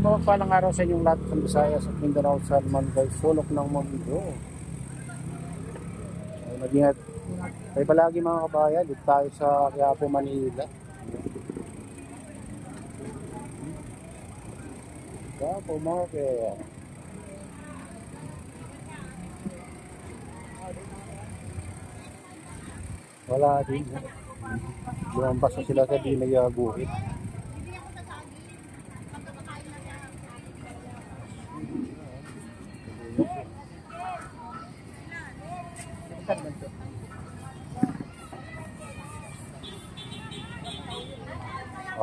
mapagpalang araw sa inyong lahat ng Visayas at Mindanao sa Manday, sulok ng mundo. Mag-ingat tayo palagi mga kabayan. Dito tayo sa Quiapo, Manila. Quiapo Market. Wala din. Lumampas na sila sa di nag-aguhit.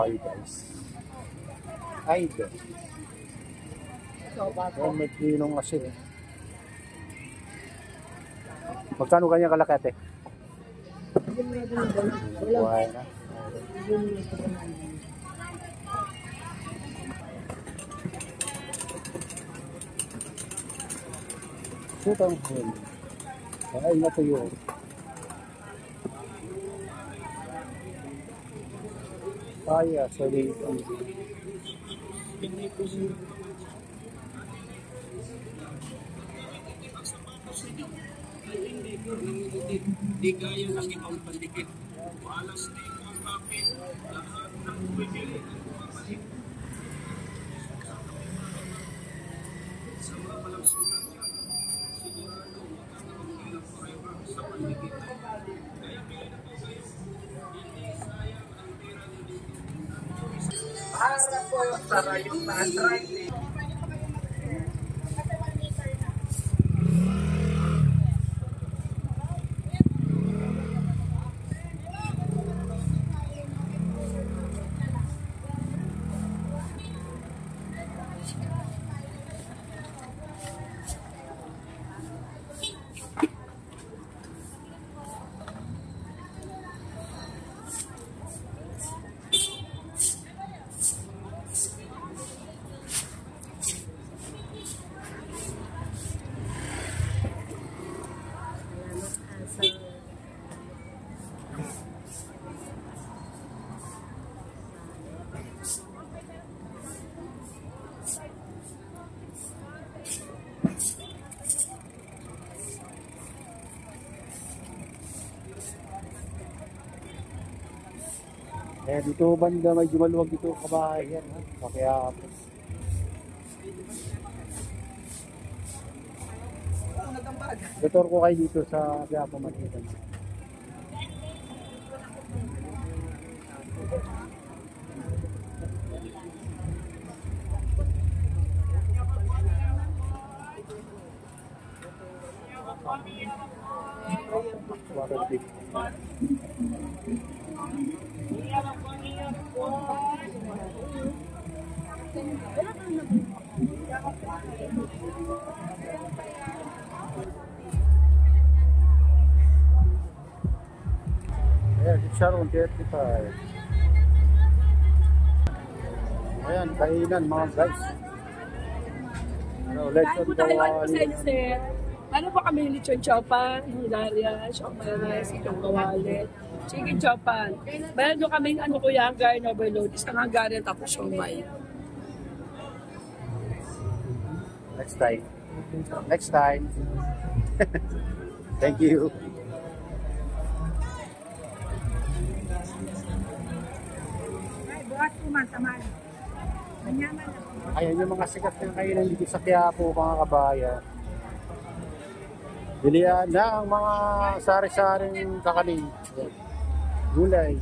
Ay guys. Ay guys. Oh, may pinong asin eh. Magkano kanya kalakate? Buhay na. Sutang hul. Ay natuyo. Kaya sa dito. Di kaya ng ibang pandikit. Alas din ang kapit. Lahat ng pwedeng bumabalik. Sa mga palangsunan yan, sigurado makakapagbilang forever sa pandikitan. Kaya pili na po kayo. Hindi sayang ang pera ninyo. Para po para yung na-attract. Eh, dito banda medyo maluwag dito kabahayan ha. Kaya tutor ko kayo dito sa Quiapo Manila. Ayan, Sharon 35. Ayan, kainan mga guys. Let's po tayo po sa inyo, sir. Ano po kami lechon chopan, Hungaria, Shomares, itong kawalit, chicken chopan. Meron nyo kaming ano kuya, Hungarian overload, isang Hungarian tapos siomay. Next time. Next time. Thank you. Ay, bukas kumantaman. Manyaman ako. Ayan yung mga sikat na kainan dito sa Quiapo mga kabayan. Bilihan na ang mga sari-saring kakanin. Gulay.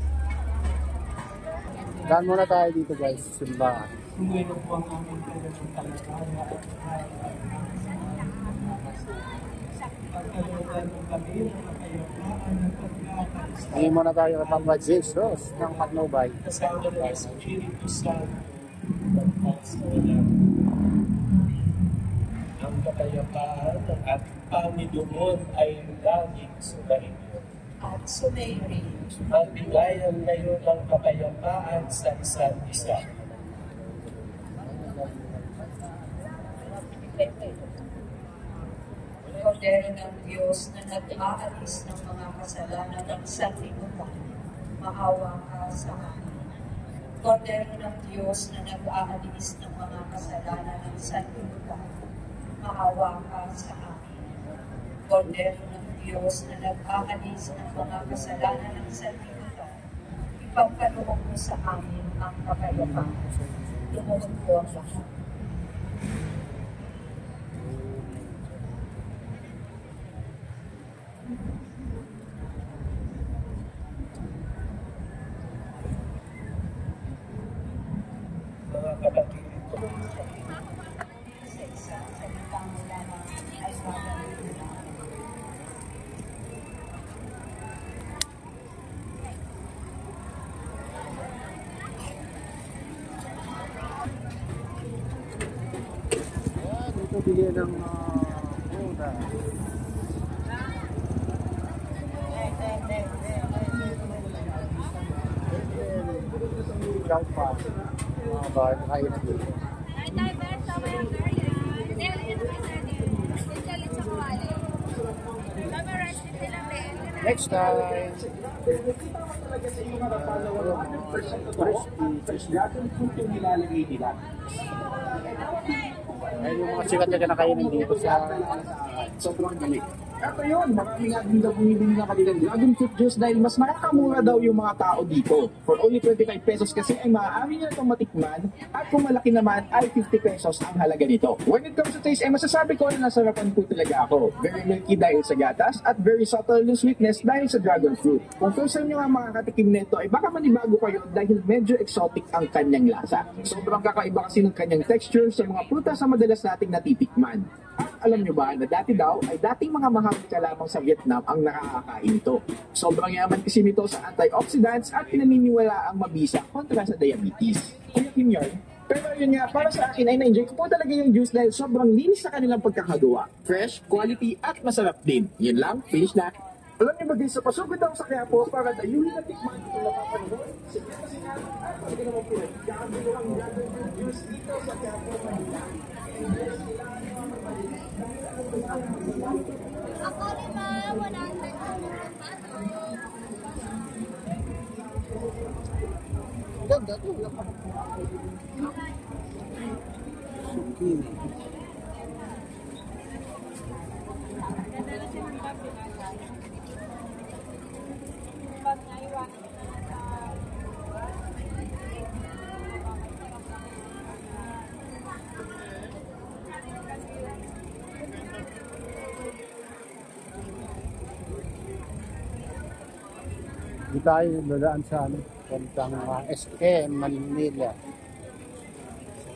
Daan muna tayo dito guys, simbahan. Ngayon muna tayo at Papa Jesus ng Patnubay. Ang kapayapaan at Panginoon ay laging sumainyo. At sumayin. Magbigayan ngayon ng kapayapaan sa isa't isa. Kordero ng Diyos na nag-aalis ng mga kasalanan ng sanlibutan, maawa ka sa amin. Kordero ng Diyos na nag-aalis ng mga kasalanan ng sanlibutan, maawa ka sa amin. Kordero ng Diyos na nag-aalis ng mga kasalanan ng sanlibutan, ipagkaloob mo sa amin ang kapayapaan. Tumuhod po ang lahat. Mga kapatid, Sa isang salita mo lamang ay gagawin mo. Yan, dito bili ng muna. Ikaw pa. Mga bahay na kayo na dito. Next time. Dragon fruit yung nilalagay nila. Ayun yung mga sikat na kinakainin dito sa Sobrang galing. At yun, marami nga din daw bumibili ng kanilang dragon fruit juice dahil mas makakamura daw yung mga tao dito. For only 25 pesos kasi ay maaari nyo itong matikman at kung malaki naman ay 50 pesos ang halaga nito. When it comes to taste, ay masasabi ko na nasarapan po talaga ako. Very milky dahil sa gatas at very subtle yung sweetness dahil sa dragon fruit. Kung first time nyo nga makakatikim nito ay baka manibago kayo dahil medyo exotic ang kanyang lasa. Sobrang kakaiba kasi ng kanyang texture sa mga prutas na madalas nating natitikman. At alam nyo ba na dati daw ay dating mga mahanga lamang sa Vietnam ang nakakakain ito. Sobrang yaman kasi nito sa antioxidants at pinaniniwala ang mabisa kontra sa diabetes. Kuya Kim yun. Pero yun nga, para sa akin ay na-enjoy ko po talaga yung juice dahil sobrang linis sa kanilang pagkakagawa. Fresh, quality at masarap din. Yun lang, finish na. Alam niyo ba guys, sa pasugod ako sa Quiapo para dayuhin na tikman kung napapanood. Sige kasi nga, at pwede naman po rin. Kakabilo ang dragon fruit juice dito sa Quiapo, Manila. Ako naman, 100. ganda to. Suki. Di tayo dadaan sa puntang SM Manila.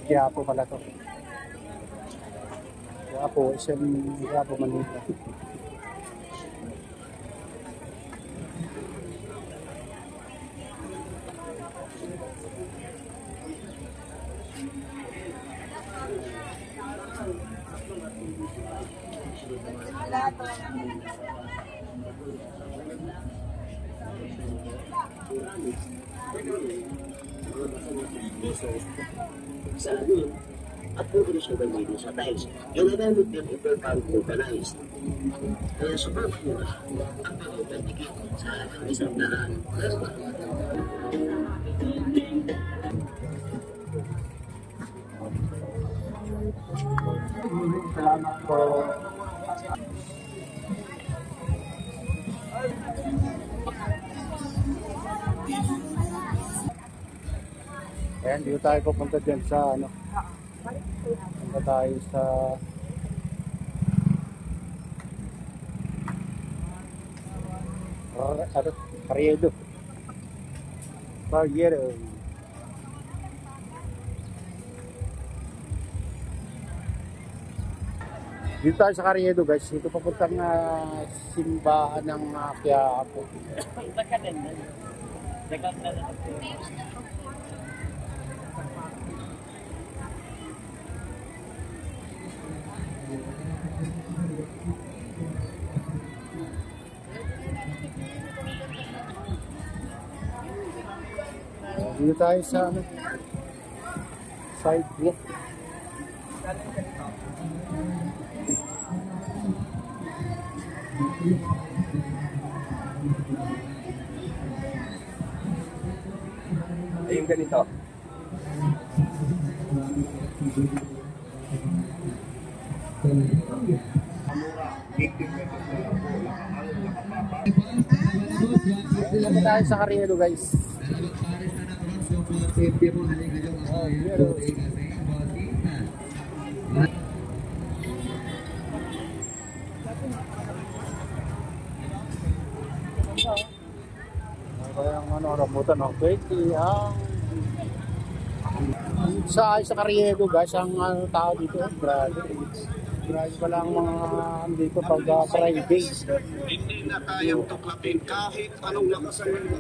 Quiapo pala to. Quiapo Manila. Sa ano, at pwede siya gamitin sa tiles. Yung nagamit ng hyperbank organized. Kaya sobrang mura ang pag-authenticate sa isang daan. Salamat po. Ayan, dito tayo pupunta dyan sa ano. Punta tayo sa Carriedo. Dito tayo sa Carriedo guys. Dito papuntang simbahan ng Quiapo. Dito tayo sa ano, sidewalk. yung ganito. Dito tayo sa Carriedo guys. Kaya ang ano, rambutan ng 20 ang sa Carriedo guys, ang ano, tao dito, grabe. Grabe pala ang mga dito pag Friday. Hindi na kayang tuklapin kahit anong lakas ang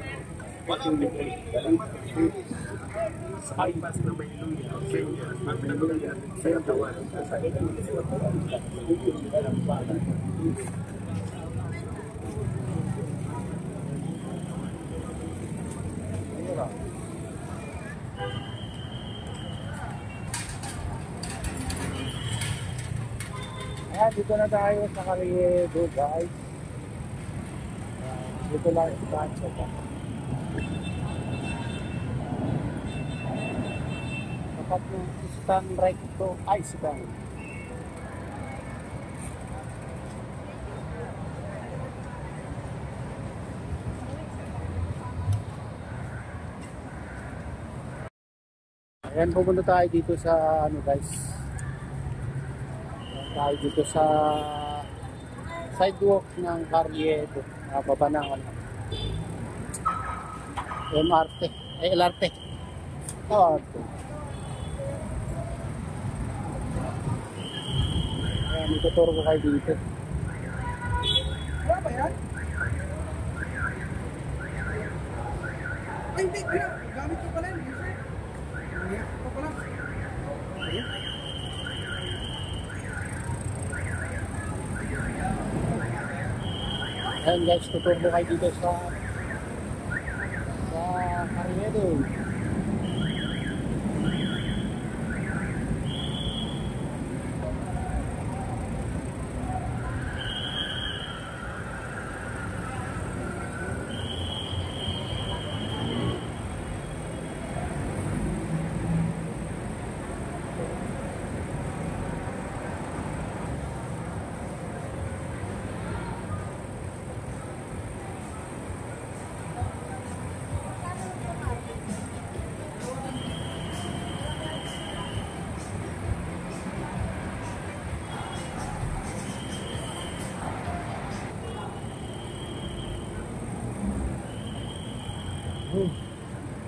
walang pipili. Bypass na may luya, ang naluya sa katawan sa Ayan, dito na tayo sa Carriedo guys. Dito lang sa Tanso pa. Tapat ng stand right to ice bank. Ayan, pupunta tayo dito sa ano guys. Tayo dito sa sidewalk ng Carriedo, baba ng ano, MRT, LRT. LRT. Ayan, ituturo ko kayo dito. Wala ba yan? Ay, hindi. Gamit ko pala yun. Ito pala. Ayan guys, tuturo ko kayo dito sa Carriedo.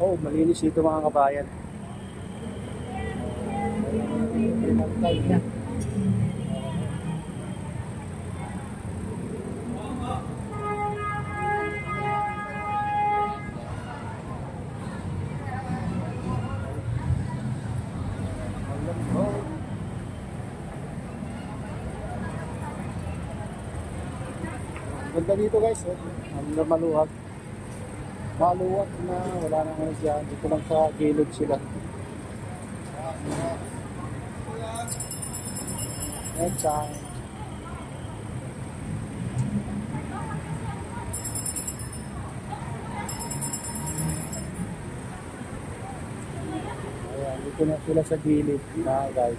Oh, malinis dito mga kabayan. Pinagkay na. Ganda dito guys, oh. Ang maluwag. Maluwag na, wala na ngayon siya. Dito lang sa gilid sila. Next time. Ayan, dito na sila sa gilid na guys.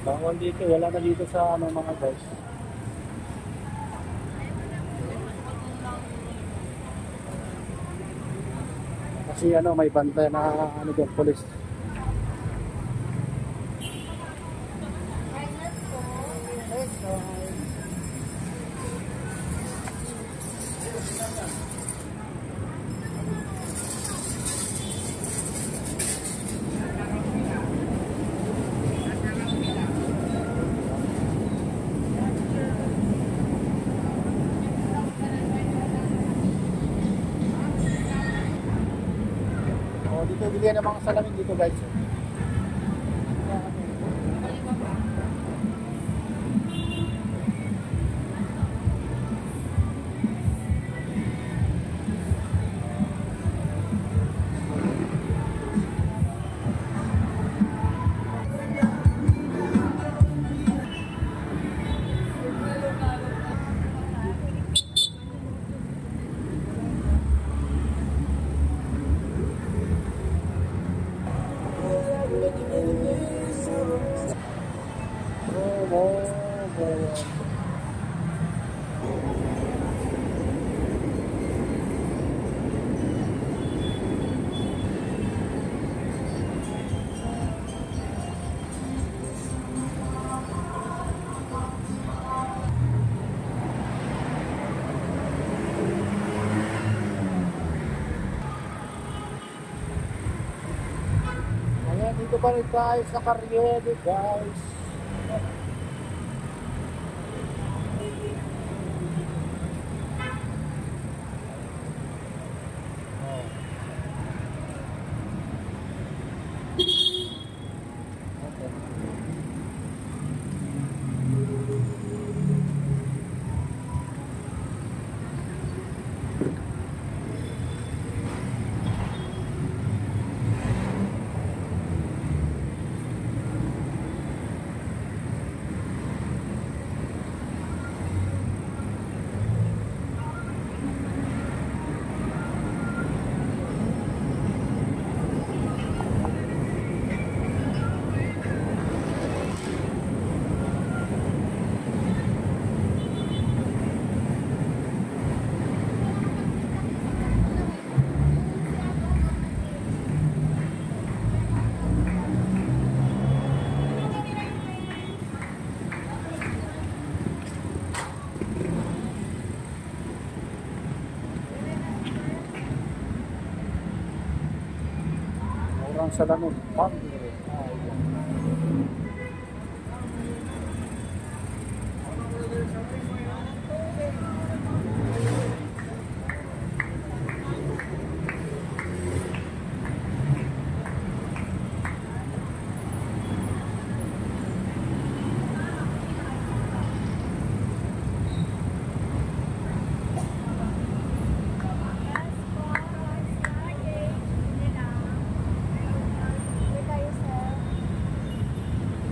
Bawal dito, wala na dito sa ano mga guys. Kasi ano, may bantay na ano doon, police. Dito bilihan ng mga salamin dito guys. Dito pa rin tayo sa Carriedo, guys. Orang salamin.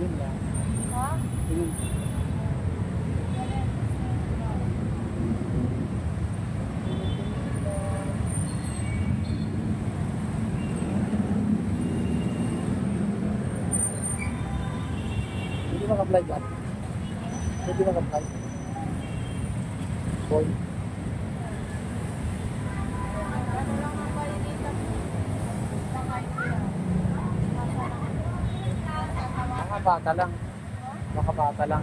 Yun lang. Yun. Hindi maka-apply dyan. Hindi maka-apply. Boy. Mga bata lang.